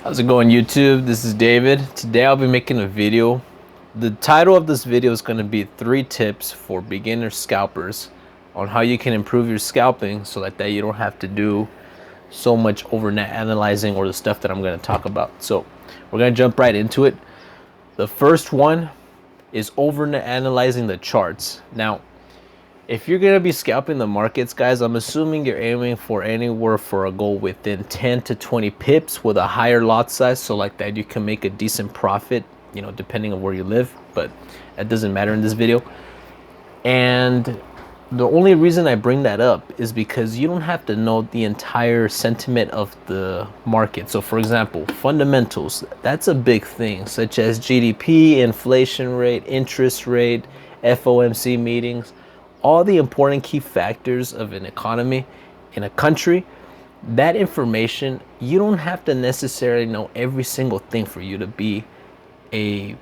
How's it going, YouTube? This is David. Today I'll be making a video. The title of this video is going to be 3 tips for beginner scalpers on how you can improve your scalping so that you don't have to do so much overnight analyzing or the stuff that I'm going to talk about. So we're going to jump right into it. The first one is overnight analyzing the charts. Now, if you're going to be scalping the markets, guys, I'm assuming you're aiming for anywhere for a goal within 10 to 20 pips with a higher lot size, so like that you can make a decent profit, you know, depending on where you live, but that doesn't matter in this video. And the only reason I bring that up is because you don't have to know the entire sentiment of the market. So for example, fundamentals, that's a big thing, such as GDP, inflation rate, interest rate, FOMC meetings, all the important key factors of an economy in a country. That information, you don't have to necessarily know every single thing for you to be a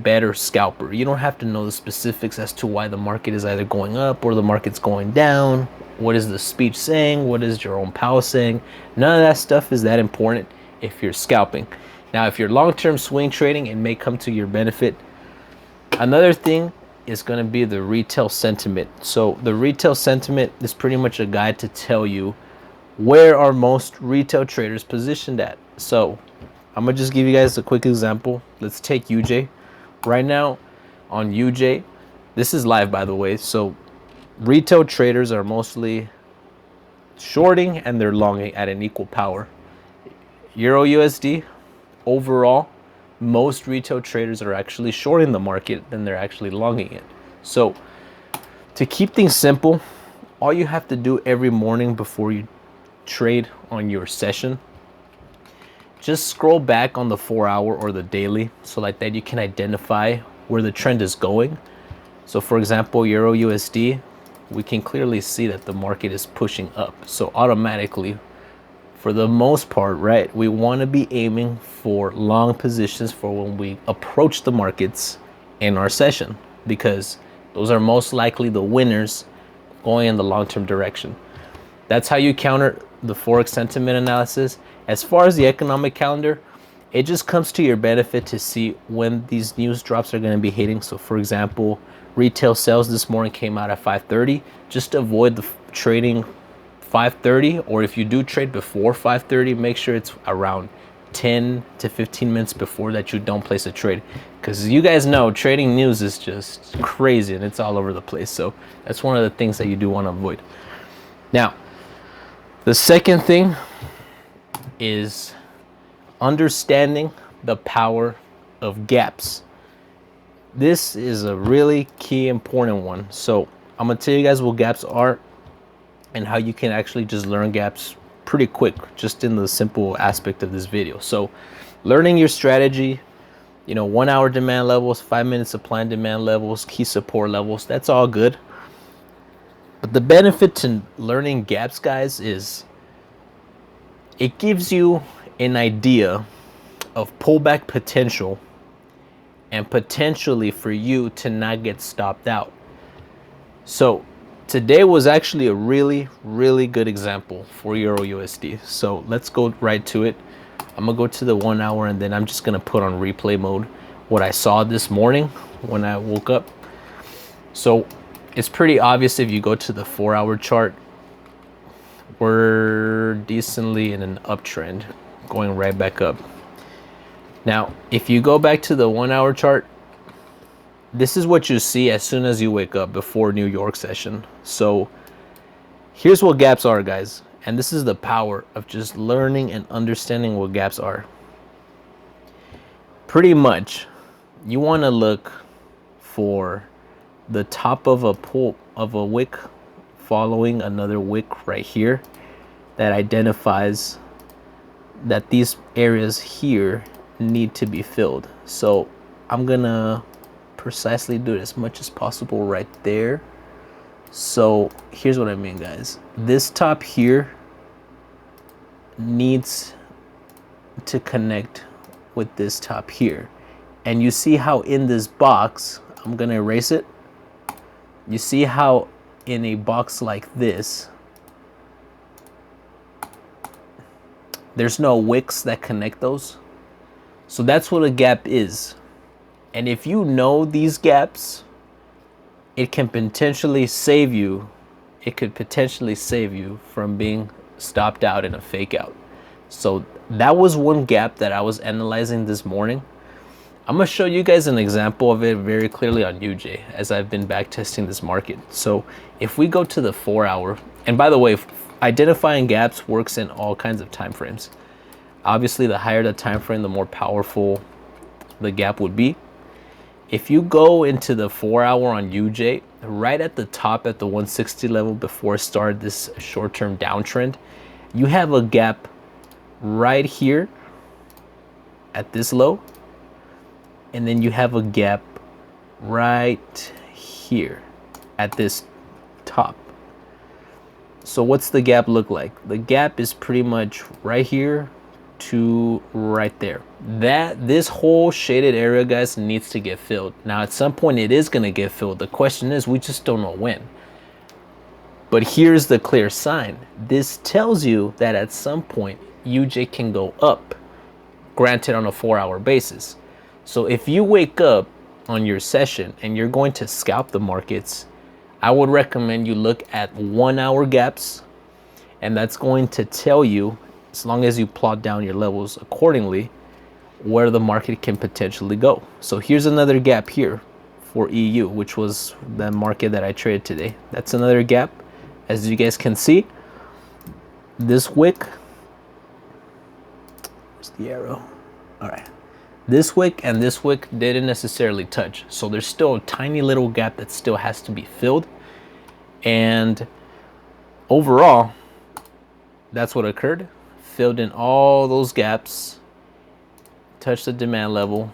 better scalper. You don't have to know the specifics as to why the market is either going up or the market's going down. What is the speech saying? What is Jerome Powell saying? None of that stuff is that important if you're scalping. Now, if you're long-term swing trading, it may come to your benefit. Another thing is going to be the retail sentiment. So the retail sentiment is pretty much a guide to tell you where are most retail traders positioned at. So I'm gonna just give you guys a quick example. Let's take UJ. Right now on UJ, this is live, by the way, so retail traders are mostly shorting and they're longing at an equal power. Euro USD, overall, most retail traders are actually shorting the market than they're actually longing it. So to keep things simple, all you have to do every morning before you trade on your session, just scroll back on the 4-hour or the daily so like that you can identify where the trend is going. So for example, Euro USD, we can clearly see that the market is pushing up. So automatically, for the most part, right, we want to be aiming for long positions for when we approach the markets in our session, because those are most likely the winners going in the long-term direction. That's how you counter the Forex sentiment analysis. As far as the economic calendar, it just comes to your benefit to see when these news drops are going to be hitting. So for example, retail sales this morning came out at 5:30. Just avoid the trading 5:30, or if you do trade before 5:30, make sure it's around 10 to 15 minutes before that you don't place a trade, because you guys know trading news is just crazy and it's all over the place. So that's one of the things that you do want to avoid. Now, the second thing is understanding the power of gaps. This is a really key important one. So I'm gonna tell you guys what gaps are and how you can actually just learn gaps pretty quick, just in the simple aspect of this video. So learning your strategy, you know, 1-hour demand levels, 5-minute supply and demand levels, key support levels, that's all good. But the benefit to learning gaps, guys, is it gives you an idea of pullback potential and potentially for you to not get stopped out. So today was actually a really good example for Euro USD. So let's go right to it. I'm gonna go to the 1-hour and then I'm just gonna put on replay mode what I saw this morning when I woke up. So it's pretty obvious if you go to the 4-hour chart, we're decently in an uptrend, going right back up. Now, if you go back to the 1-hour chart, this is what you see as soon as you wake up before New York session. So here's what gaps are, guys. And this is the power of just learning and understanding what gaps are. Pretty much, you want to look for the top of a wick following another wick right here that identifies that these areas here need to be filled. So I'm gonna precisely do it as much as possible right there. So here's what I mean, guys. This top here needs to connect with this top here, and you see how in this box, I'm gonna erase it, you see how in a box like this, There's no wicks that connect those. So that's what a gap is. And if you know these gaps, it can potentially save you. It could potentially save you from being stopped out in a fake out. So that was one gap that I was analyzing this morning. I'm gonna show you guys an example of it very clearly on UJ as I've been back testing this market. So if we go to the 4 hour, and by the way, identifying gaps works in all kinds of time frames. Obviously, the higher the time frame, the more powerful the gap would be. If you go into the 4 hour on UJ, right at the top at the 160 level before it started this short-term downtrend, you have a gap right here at this low, and then you have a gap right here at this top. So what's the gap look like? The gap is pretty much right here to right there. This whole shaded area, guys, needs to get filled. Now at some point it is going to get filled. The question is, we just don't know when. But here's the clear sign. This tells you that at some point UJ can go up, granted on a 4 hour basis. So if you wake up on your session and you're going to scalp the markets, I would recommend you look at 1 hour gaps, and that's going to tell you, as long as you plot down your levels accordingly, where the market can potentially go. So here's another gap here for EU, which was the market that I traded today. That's another gap. As you guys can see, this wick, there's the arrow. All right. This wick and this wick didn't necessarily touch. So there's still a tiny little gap that still has to be filled. And overall, that's what occurred. Filled in all those gaps, touched the demand level,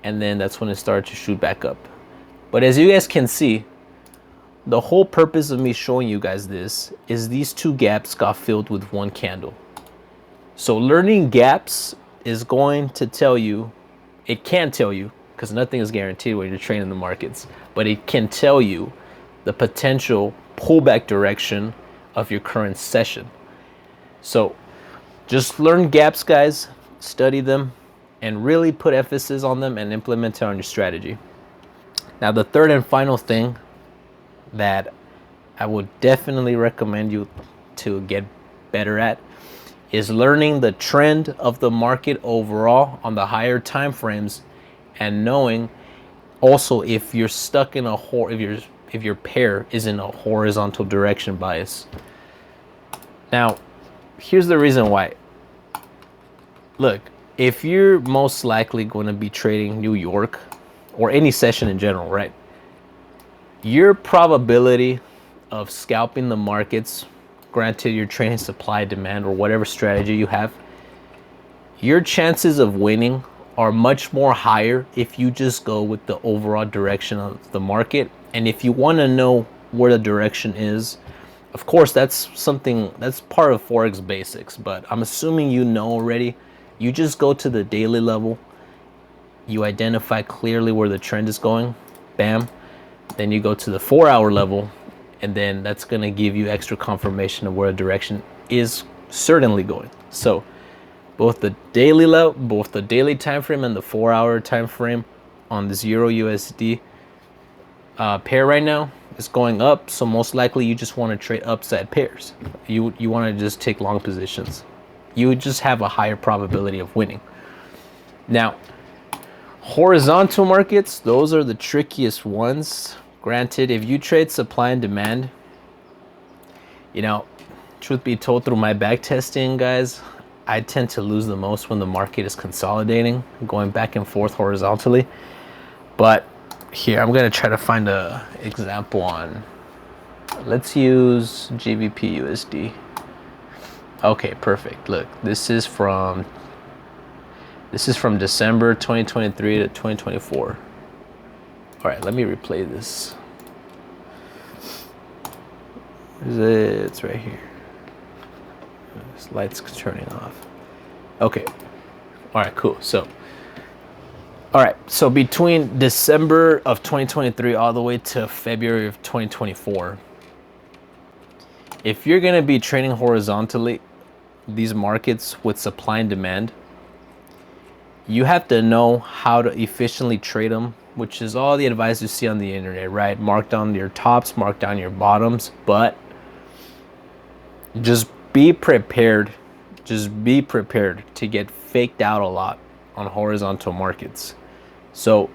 and then that's when it started to shoot back up. But as you guys can see, the whole purpose of me showing you guys this is these two gaps got filled with one candle. So learning gaps is going to tell you, it can tell you, because nothing is guaranteed when you're trading the markets, but it can tell you the potential pullback direction of your current session. So just learn gaps, guys, study them, and really put emphasis on them and implement it on your strategy. Now, the third and final thing that I would definitely recommend you to get better at is learning the trend of the market overall on the higher time frames, and knowing also if you're stuck in a if your pair is in a horizontal direction bias. Now, here's the reason why. Look, if you're most likely going to be trading New York or any session in general, right? Your probability of scalping the markets, granted you're trading supply, demand, or whatever strategy you have, your chances of winning are much more higher if you just go with the overall direction of the market. And if you want to know where the direction is, of course, that's something that's part of Forex basics, but I'm assuming you know already. You just go to the daily level, you identify clearly where the trend is going, bam. Then you go to the 4 hour level, and then that's going to give you extra confirmation of where the direction is certainly going. So both the daily level, both the daily time frame and the 4 hour time frame on this Euro USD pair right now is going up. So most likely you just want to trade upside pairs. You want to just take long positions. You would just have a higher probability of winning. Now, horizontal markets, those are the trickiest ones. Granted, if you trade supply and demand, you know, truth be told, through my back testing, guys, I tend to lose the most when the market is consolidating, going back and forth horizontally. But here, I'm going to try to find a example on, let's use GBP USD. Okay, perfect. Look, this is from December 2023 to 2024. All right, let me replay this. It's right here. This light's turning off. Okay. All right, cool. So, all right. So between December of 2023 all the way to February of 2024, if you're going to be trading horizontally, these markets with supply and demand, you have to know how to efficiently trade them, which is all the advice you see on the internet, right? Mark down your tops, mark down your bottoms, but just be prepared. Just be prepared to get faked out a lot on horizontal markets. So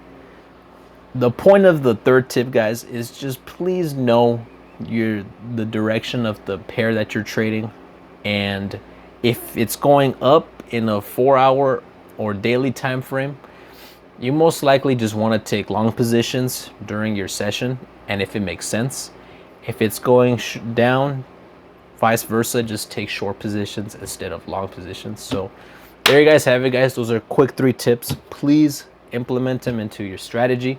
the point of the third tip, guys, is just please know the direction of the pair that you're trading, and if it's going up in a 4-hour or daily time frame, you most likely just want to take long positions during your session, and if it makes sense. If it's going down, vice versa, just take short positions instead of long positions. So there you guys have it, guys. Those are quick 3 tips. Please implement them into your strategy,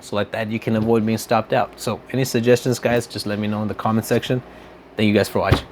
so like that you can avoid being stopped out. So any suggestions, guys, just let me know in the comment section. Thank you guys for watching.